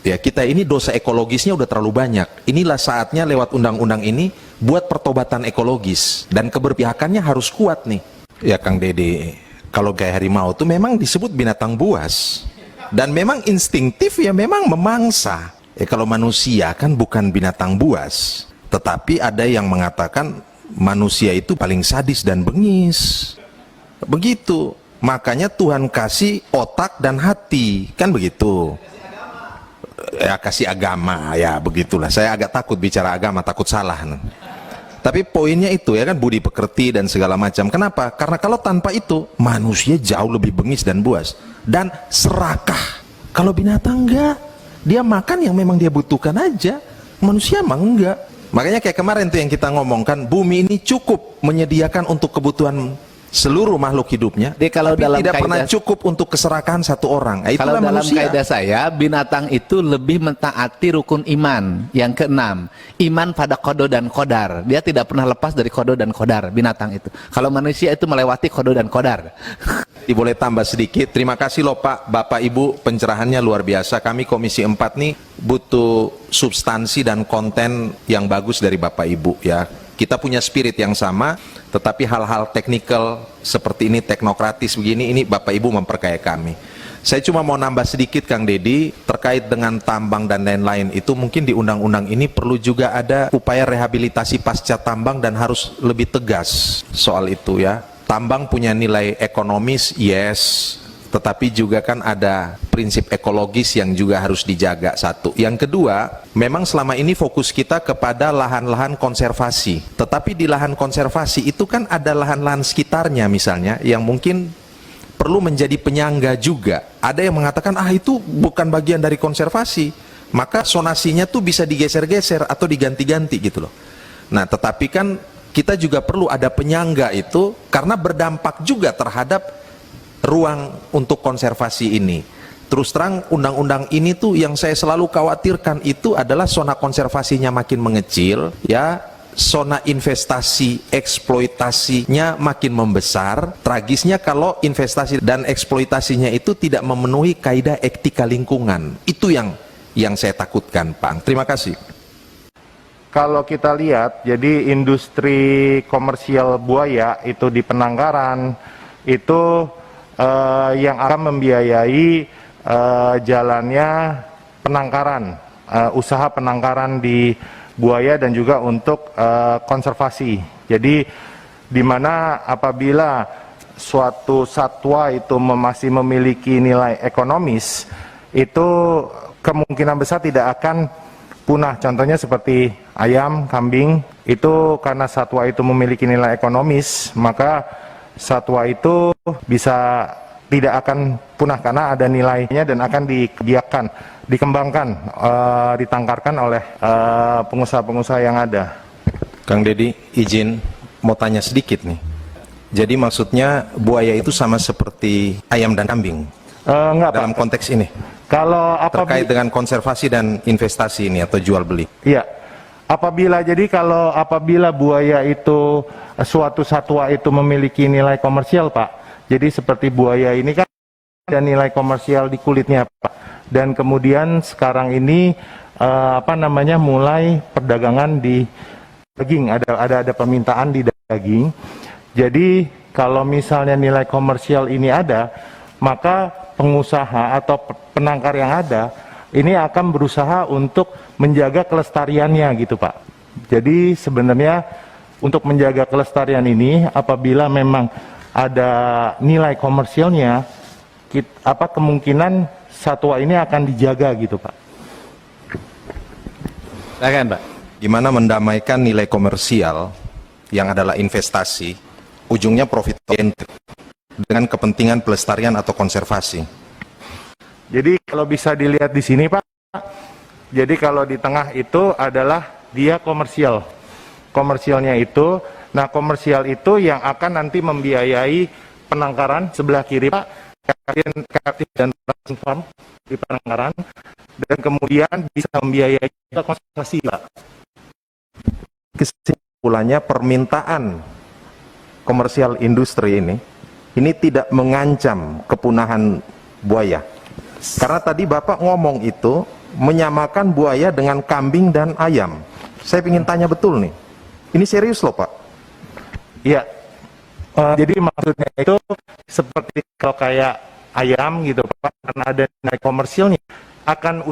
Ya, kita ini dosa ekologisnya udah terlalu banyak. Inilah saatnya lewat undang-undang ini buat pertobatan ekologis, dan keberpihakannya harus kuat nih. Ya Kang Dede, kalau kayak harimau itu memang disebut binatang buas, dan memang instinktif, ya memang memangsa. Kalau manusia kan bukan binatang buas, tetapi ada yang mengatakan manusia itu paling sadis dan bengis. Begitu. Makanya Tuhan kasih otak dan hati, kan begitu. Ya kasih agama, ya begitulah. Saya agak takut bicara agama, takut salah. Tapi poinnya itu ya kan, budi pekerti dan segala macam. Kenapa? Karena kalau tanpa itu manusia jauh lebih bengis dan buas dan serakah. Kalau binatang enggak, dia makan yang memang dia butuhkan aja. Manusia emang enggak. Makanya kayak kemarin tuh yang kita ngomongkan, bumi ini cukup menyediakan untuk kebutuhan seluruh makhluk hidupnya. Jadi kalau tapi dalam tidak kaidah, pernah cukup untuk keserakahan satu orang. Kalau dalam manusia. kaidah saya, binatang itu lebih mentaati rukun iman yang keenam, iman pada kodo dan kodar. Dia tidak pernah lepas dari kodo dan kodar, binatang itu. Kalau manusia itu melewati kodo dan kodar. Boleh tambah sedikit. Terima kasih loh Pak, Bapak Ibu, pencerahannya luar biasa. Kami Komisi 4 nih butuh substansi dan konten yang bagus dari Bapak Ibu ya. Kita punya spirit yang sama, tetapi hal-hal teknikal seperti ini, teknokratis begini, ini Bapak Ibu memperkaya kami. Saya cuma mau nambah sedikit Kang Dedi, terkait dengan tambang dan lain-lain, itu mungkin di undang-undang ini perlu juga ada upaya rehabilitasi pasca tambang dan harus lebih tegas soal itu ya. Tambang punya nilai ekonomis, yes, tetapi juga kan ada prinsip ekologis yang juga harus dijaga, satu. Yang kedua, memang selama ini fokus kita kepada lahan-lahan konservasi, tetapi di lahan konservasi itu kan ada lahan-lahan sekitarnya misalnya yang mungkin perlu menjadi penyangga juga. Ada yang mengatakan, itu bukan bagian dari konservasi, maka sonasinya tuh bisa digeser-geser atau diganti-ganti gitu loh. Nah, tetapi kan kita juga perlu ada penyangga itu, karena berdampak juga terhadap ruang untuk konservasi ini. Terus terang, undang-undang ini tuh yang saya selalu khawatirkan itu adalah zona konservasinya makin mengecil ya, zona investasi eksploitasinya makin membesar. Tragisnya kalau investasi dan eksploitasinya itu tidak memenuhi kaidah etika lingkungan. Itu yang saya takutkan, Pak. Terima kasih. Kalau kita lihat, jadi industri komersial buaya itu di Penangkaran itu yang akan membiayai jalannya penangkaran, usaha penangkaran di buaya dan juga untuk konservasi. Jadi di mana apabila suatu satwa itu masih memiliki nilai ekonomis, itu kemungkinan besar tidak akan punah. Contohnya seperti ayam, kambing, itu karena satwa itu memiliki nilai ekonomis, maka satwa itu bisa tidak akan punah karena ada nilainya dan akan dibiarkan, dikembangkan, ditangkarkan oleh pengusaha-pengusaha yang ada. Kang Dedi, izin mau tanya sedikit nih. Jadi maksudnya buaya itu sama seperti ayam dan kambing? Enggak, dalam Pak. konteks ini? Kalau terkait dengan konservasi dan investasi ini atau jual beli? Iya. Apabila buaya itu suatu satwa itu memiliki nilai komersial, Pak. Jadi seperti buaya ini kan ada nilai komersial di kulitnya, Pak. Dan kemudian sekarang ini mulai perdagangan di daging, ada permintaan di daging. Jadi kalau misalnya nilai komersial ini ada, maka pengusaha atau penangkar yang ada ini akan berusaha untuk menjaga kelestariannya gitu, Pak. Jadi sebenarnya untuk menjaga kelestarian ini, apabila memang ada nilai komersialnya, kemungkinan satwa ini akan dijaga gitu, Pak. Silakan, Pak. Gimana mendamaikan nilai komersial yang adalah investasi, ujungnya profit oriented, dengan kepentingan pelestarian atau konservasi? Jadi kalau bisa dilihat di sini, Pak, jadi kalau di tengah itu adalah dia komersial. Komersialnya itu, nah komersial itu yang akan nanti membiayai penangkaran sebelah kiri, Pak, kreatif dan transform di penangkaran, dan kemudian bisa membiayai konservasi, Pak. Kesimpulannya, permintaan komersial industri ini tidak mengancam kepunahan buaya. Karena tadi Bapak ngomong itu menyamakan buaya dengan kambing dan ayam. Saya ingin tanya betul nih. Ini serius loh Pak. Iya. Jadi maksudnya itu seperti kalau kayak ayam gitu Pak, karena ada nilai komersilnya, akan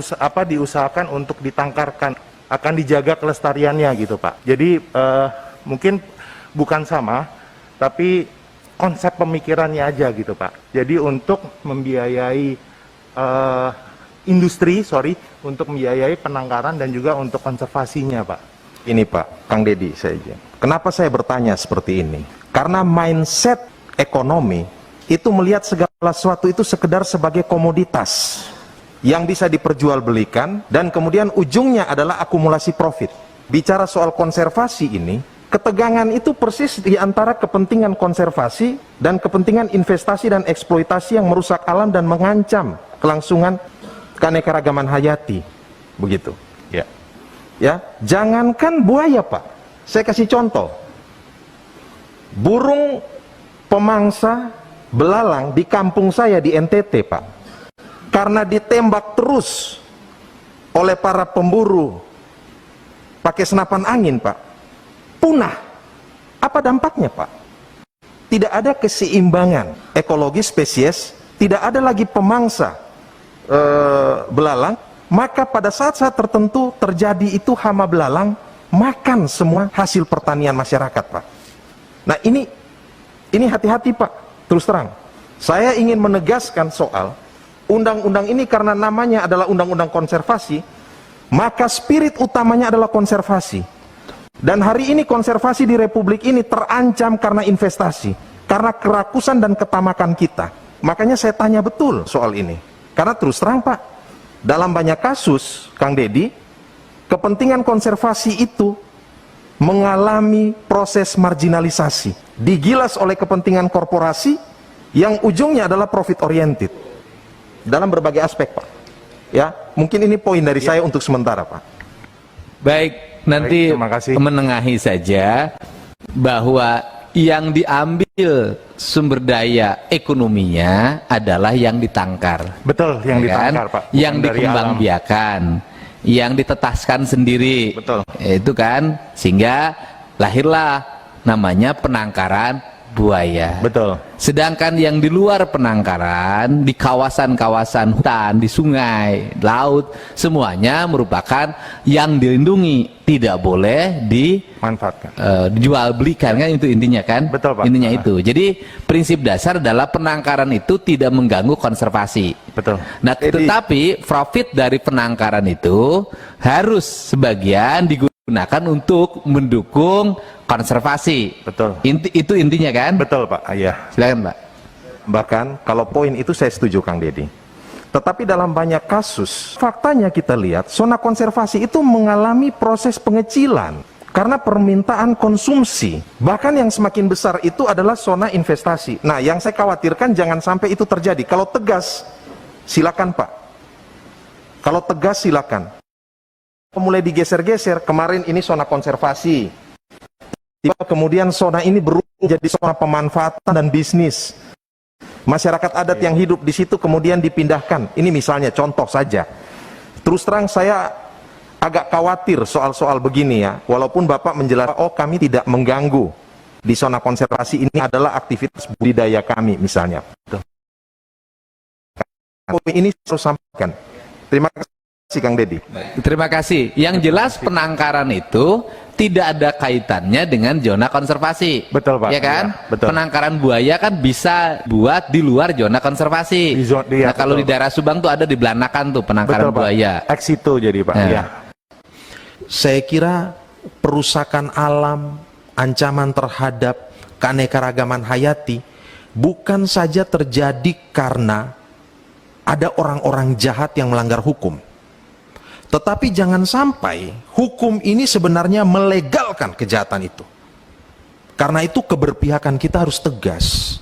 diusahakan untuk ditangkarkan, akan dijaga kelestariannya gitu Pak. Jadi mungkin bukan sama, tapi konsep pemikirannya aja gitu Pak. Jadi untuk membiayai untuk membiayai penangkaran dan juga untuk konservasinya Pak. Ini Pak, Kang Deddy saya izin. Kenapa saya bertanya seperti ini? Karena mindset ekonomi itu melihat segala sesuatu itu sekedar sebagai komoditas yang bisa diperjualbelikan dan kemudian ujungnya adalah akumulasi profit. Bicara soal konservasi ini, ketegangan itu persis di antara kepentingan konservasi dan kepentingan investasi dan eksploitasi yang merusak alam dan mengancam kelangsungan keanekaragaman hayati. Begitu. Ya. Ya, jangankan buaya Pak. Saya kasih contoh. Burung pemangsa belalang di kampung saya di NTT Pak. Karena ditembak terus oleh para pemburu pakai senapan angin Pak. Punah. Apa dampaknya Pak? Tidak ada keseimbangan ekologis spesies, tidak ada lagi pemangsa belalang, maka pada saat-saat tertentu terjadi itu hama belalang makan semua hasil pertanian masyarakat Pak. Nah ini hati-hati Pak, terus terang. Saya ingin menegaskan soal undang-undang ini karena namanya adalah undang-undang konservasi, maka spirit utamanya adalah konservasi. Dan hari ini konservasi di Republik ini terancam karena investasi, karena kerakusan dan ketamakan kita. Makanya saya tanya betul soal ini. Karena terus terang Pak, dalam banyak kasus, Kang Deddy, kepentingan konservasi itu mengalami proses marginalisasi, digilas oleh kepentingan korporasi yang ujungnya adalah profit oriented dalam berbagai aspek Pak. Ya, mungkin ini poin dari saya untuk sementara Pak. Baik, nanti terima kasih. menengahi saja bahwa yang diambil sumber daya ekonominya adalah yang ditangkar. Betul, yang Ya kan? ditangkar Pak. Bukan Yang dari dikembangbiakan, yang ditetaskan sendiri. Betul. Itu kan, sehingga lahirlah namanya penangkaran buaya. Betul. Sedangkan yang di luar penangkaran, di kawasan-kawasan hutan, di sungai, laut, semuanya merupakan yang dilindungi, tidak boleh Manfaatkan. dijual belikan, kan itu intinya kan? Betul, Pak. Intinya itu. Jadi prinsip dasar adalah penangkaran itu tidak mengganggu konservasi. Betul. Nah, tetapi profit dari penangkaran itu harus sebagian digunakan untuk mendukung konservasi. Betul. Itu intinya kan? Betul Pak. Iya. Silakan Pak. Bahkan kalau poin itu saya setuju Kang Deddy. Tetapi dalam banyak kasus, faktanya kita lihat zona konservasi itu mengalami proses pengecilan karena permintaan konsumsi. Bahkan yang semakin besar itu adalah zona investasi. Nah, yang saya khawatirkan jangan sampai itu terjadi. Kalau tegas, silakan Pak. Kalau tegas silakan. Mulai digeser-geser, kemarin ini zona konservasi. Kemudian zona ini berubah menjadi zona pemanfaatan dan bisnis. Masyarakat adat yang hidup di situ kemudian dipindahkan. Ini misalnya contoh saja. Terus terang saya agak khawatir soal-soal begini ya. Walaupun Bapak menjelaskan, oh kami tidak mengganggu. Di zona konservasi ini adalah aktivitas budidaya kami misalnya. Ini harus sampaikan. Terima kasih Kang Deddy. Terima kasih. Yang jelas penangkaran itu tidak ada kaitannya dengan zona konservasi. Betul Pak. Ya kan? Ya, betul. Penangkaran buaya kan bisa buat di luar zona konservasi. Ya, nah, kalau di daerah Subang tuh ada di Belanakan tuh penangkaran betul, buaya. Pak. Eks itu jadi Pak. Nah. Ya. Saya kira perusakan alam, ancaman terhadap keanekaragaman hayati bukan saja terjadi karena ada orang-orang jahat yang melanggar hukum. Tetapi jangan sampai hukum ini sebenarnya melegalkan kejahatan itu. Karena itu keberpihakan kita harus tegas.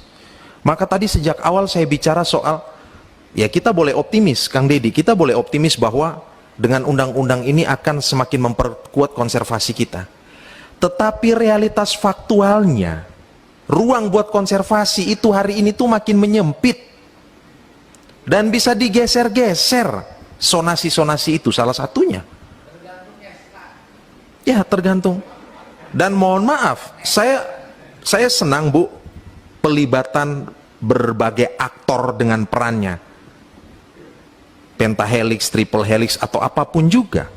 Maka tadi sejak awal saya bicara soal, ya kita boleh optimis, Kang Deddy, kita boleh optimis bahwa dengan undang-undang ini akan semakin memperkuat konservasi kita. Tetapi realitas faktualnya, ruang buat konservasi itu hari ini tuh makin menyempit. Dan bisa digeser-geser sonasi-sonasi itu salah satunya. Ya, tergantung. Dan mohon maaf, saya senang Bu pelibatan berbagai aktor dengan perannya. Pentahelix, triple helix atau apapun juga.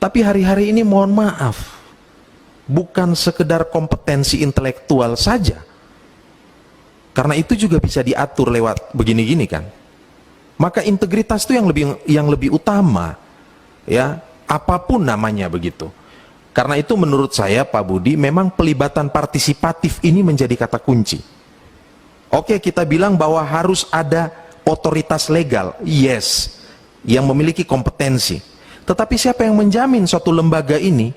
Tapi hari-hari ini mohon maaf, bukan sekedar kompetensi intelektual saja. Karena itu juga bisa diatur lewat begini-gini kan. Maka integritas itu yang lebih utama. Ya, apapun namanya begitu. Karena itu menurut saya Pak Budi, memang pelibatan partisipatif ini menjadi kata kunci. Oke, kita bilang bahwa harus ada otoritas legal, yes, yang memiliki kompetensi. Tetapi siapa yang menjamin suatu lembaga ini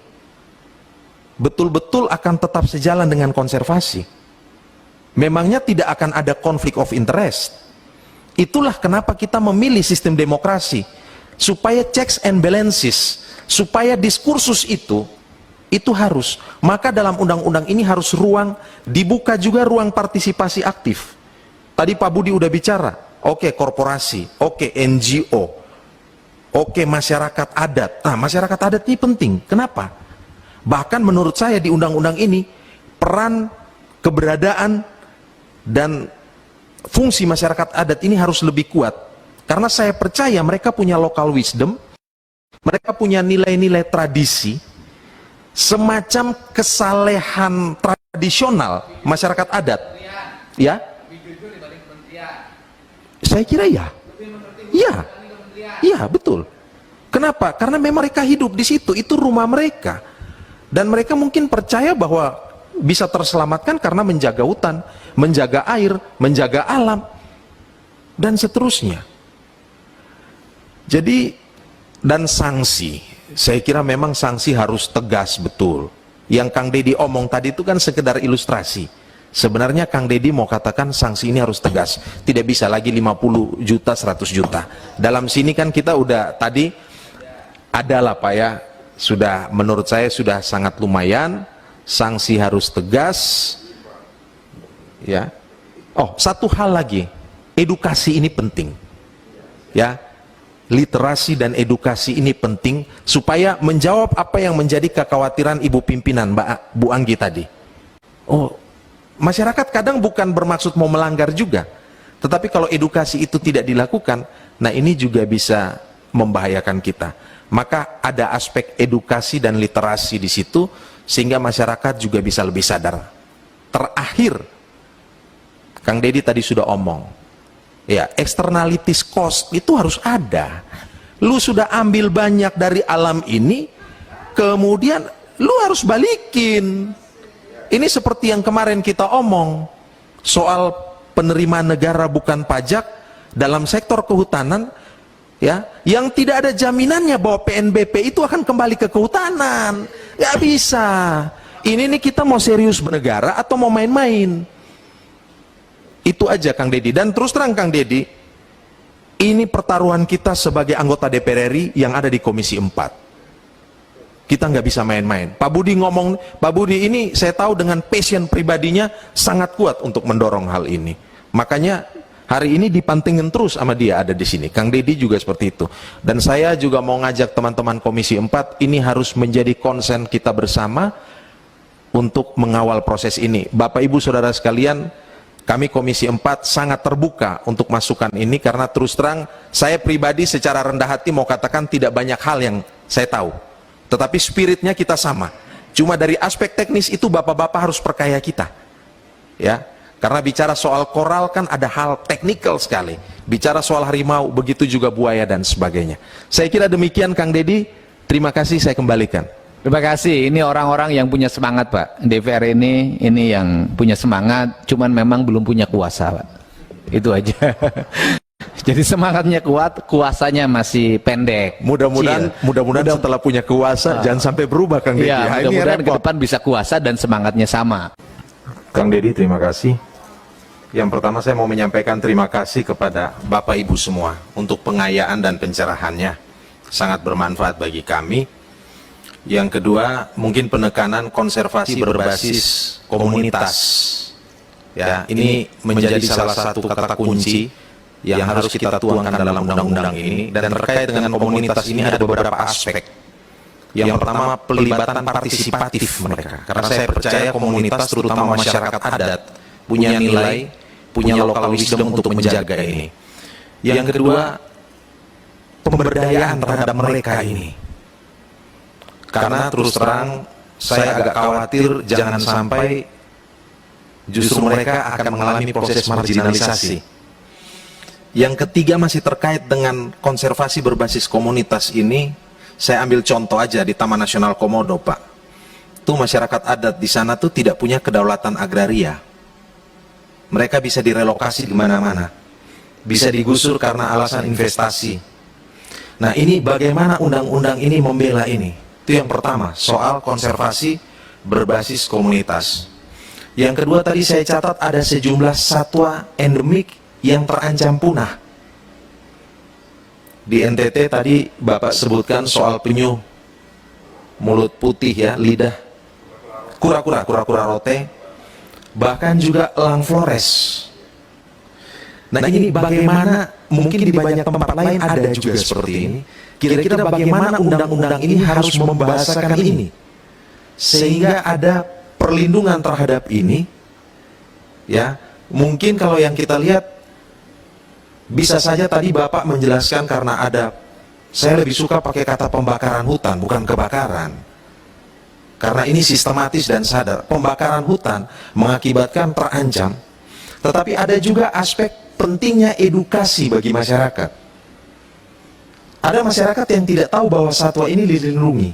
betul-betul akan tetap sejalan dengan konservasi? Memangnya tidak akan ada konflik of interest? Itulah kenapa kita memilih sistem demokrasi, supaya checks and balances, supaya diskursus itu harus. Maka dalam undang-undang ini harus dibuka juga ruang partisipasi aktif. Tadi Pak Budi udah bicara, oke korporasi, oke NGO, oke masyarakat adat. Nah, masyarakat adat ini penting. Kenapa? Bahkan menurut saya di undang-undang ini peran, keberadaan dan fungsi masyarakat adat ini harus lebih kuat. Karena saya percaya mereka punya local wisdom, mereka punya nilai-nilai tradisi, semacam kesalehan tradisional masyarakat adat. Ya? Saya kira ya. Iya. Iya, betul. Kenapa? Karena memang mereka hidup di situ, itu rumah mereka. Dan mereka mungkin percaya bahwa bisa terselamatkan karena menjaga hutan, menjaga air, menjaga alam, dan seterusnya. Jadi, dan sanksi, saya kira memang sanksi harus tegas betul. Yang Kang Deddy omong tadi itu kan sekedar ilustrasi. Sebenarnya Kang Deddy mau katakan sanksi ini harus tegas. Tidak bisa lagi 50 juta, 100 juta. Dalam sini kan kita udah tadi adalah Pak ya, sudah menurut saya sudah sangat lumayan. Sanksi harus tegas. Ya. Oh, satu hal lagi. Edukasi ini penting. Ya. Literasi dan edukasi ini penting supaya menjawab apa yang menjadi kekhawatiran Ibu pimpinan Bu Anggi tadi. Oh, masyarakat kadang bukan bermaksud mau melanggar juga, tetapi kalau edukasi itu tidak dilakukan, nah ini juga bisa membahayakan kita. Maka ada aspek edukasi dan literasi di situ sehingga masyarakat juga bisa lebih sadar. Terakhir, Kang Deddy tadi sudah omong, ya, externalities cost itu harus ada. Lu sudah ambil banyak dari alam ini, kemudian lu harus balikin. Ini seperti yang kemarin kita omong soal penerimaan negara bukan pajak dalam sektor kehutanan, ya, yang tidak ada jaminannya bahwa PNBP itu akan kembali ke kehutanan. Gak bisa. Ini nih kita mau serius bernegara atau mau main-main? Itu aja Kang Deddy. Dan terus terang Kang Deddy, ini pertaruhan kita sebagai anggota DPR RI yang ada di Komisi 4. Kita nggak bisa main-main. Pak Budi ngomong, Pak Budi ini saya tahu dengan passion pribadinya sangat kuat untuk mendorong hal ini. Makanya hari ini dipantingin terus sama dia ada di sini. Kang Deddy juga seperti itu. Dan saya juga mau ngajak teman-teman Komisi 4, ini harus menjadi konsen kita bersama untuk mengawal proses ini. Bapak Ibu Saudara sekalian, kami Komisi 4 sangat terbuka untuk masukan ini karena terus terang saya pribadi secara rendah hati mau katakan tidak banyak hal yang saya tahu. Tetapi spiritnya kita sama. Cuma dari aspek teknis itu bapak-bapak harus perkaya kita. Ya, karena bicara soal koral kan ada hal teknikal sekali. Bicara soal harimau, begitu juga buaya dan sebagainya. Saya kira demikian Kang Deddy. Terima kasih, saya kembalikan. Terima kasih. Ini orang-orang yang punya semangat, Pak. DPR ini yang punya semangat, cuman memang belum punya kuasa, Pak. Itu aja. Jadi semangatnya kuat, kuasanya masih pendek. Mudah-mudahan setelah punya kuasa jangan sampai berubah Kang Deddy. Iya, mudah-mudahan ke depan bisa kuasa dan semangatnya sama. Kang Deddy, terima kasih. Yang pertama saya mau menyampaikan terima kasih kepada Bapak Ibu semua untuk pengayaan dan pencerahannya. Sangat bermanfaat bagi kami. Yang kedua, mungkin penekanan konservasi berbasis komunitas. Ya, ini menjadi salah satu kata kunci yang harus kita tuangkan dalam undang-undang ini, dan terkait dengan komunitas ini ada beberapa aspek. Yang pertama, pelibatan partisipatif mereka. Karena saya percaya komunitas, terutama masyarakat adat, punya nilai, punya local wisdom untuk menjaga ini. Yang kedua, pemberdayaan terhadap mereka ini. Karena terus terang, saya agak khawatir jangan sampai justru mereka akan mengalami proses marginalisasi. Yang ketiga masih terkait dengan konservasi berbasis komunitas ini. Saya ambil contoh aja di Taman Nasional Komodo, Pak. Itu masyarakat adat di sana tuh tidak punya kedaulatan agraria. Mereka bisa direlokasi di mana-mana. Bisa digusur karena alasan investasi. Nah, ini bagaimana undang-undang ini membela ini? Itu yang pertama, soal konservasi berbasis komunitas. Yang kedua tadi saya catat ada sejumlah satwa endemik yang terancam punah. Di NTT tadi Bapak sebutkan soal penyu mulut putih ya, lidah, kura-kura rote, bahkan juga elang Flores. Nah, ini bagaimana, mungkin di banyak tempat lain ada juga seperti ini. Kira-kira bagaimana undang-undang ini harus membahasakan ini sehingga ada perlindungan terhadap ini, ya. Mungkin kalau yang kita lihat, bisa saja tadi Bapak menjelaskan karena ada, saya lebih suka pakai kata pembakaran hutan, bukan kebakaran. Karena ini sistematis dan sadar, pembakaran hutan mengakibatkan terancam. Tetapi ada juga aspek pentingnya edukasi bagi masyarakat. Ada masyarakat yang tidak tahu bahwa satwa ini dilindungi.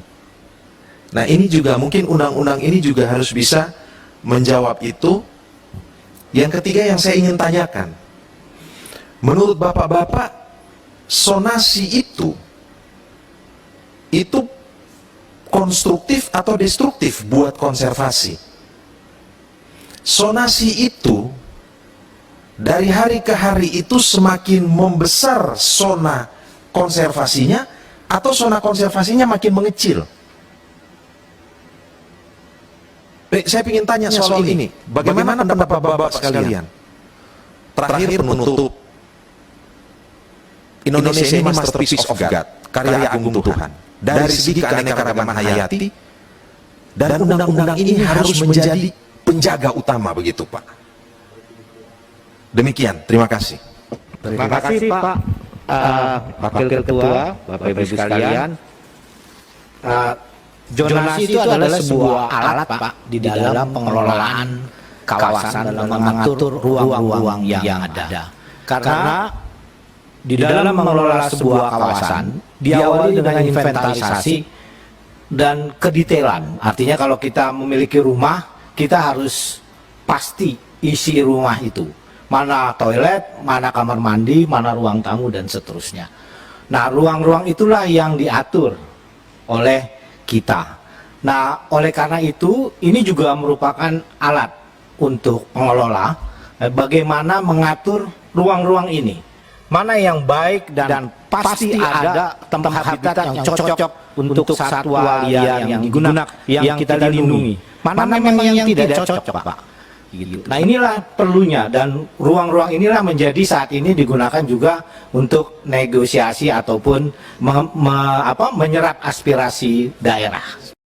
Nah, ini juga mungkin undang-undang ini juga harus bisa menjawab itu. Yang ketiga yang saya ingin tanyakan, menurut bapak-bapak, sonasi itu konstruktif atau destruktif buat konservasi? Sonasi itu dari hari ke hari itu semakin membesar zona konservasinya, atau zona konservasinya makin mengecil? Saya ingin tanya soal ini. Bagaimana pendapat bapak sekalian? Terakhir penutup, Indonesia ini masterpiece of God, karya agung Tuhan. Dari segi keanekaragaman hayati, dan undang-undang ini harus menjadi penjaga utama, begitu Pak. Demikian, terima kasih. Terima kasih Pak Wakil Ketua, Bapak Ibu sekalian. Zonasi itu adalah sebuah alat Pak di dalam pengelolaan kawasan, dalam mengatur ruang-ruang yang ada. Karena di dalam mengelola sebuah kawasan diawali dengan inventarisasi dan kedetailan. Artinya kalau kita memiliki rumah, kita harus pasti isi rumah itu. Mana toilet, mana kamar mandi, mana ruang tamu, dan seterusnya. Nah, ruang-ruang itulah yang diatur oleh kita. Nah, oleh karena itu, ini juga merupakan alat untuk pengelola bagaimana mengatur ruang-ruang ini. Mana yang baik dan pasti ada tempat habitat yang cocok untuk satwa liar yang digunakan, yang kita lindungi. Mana memang yang tidak cocok, Pak. Gitu. Nah, inilah perlunya, dan ruang-ruang inilah menjadi saat ini digunakan juga untuk negosiasi ataupun menyerap aspirasi daerah.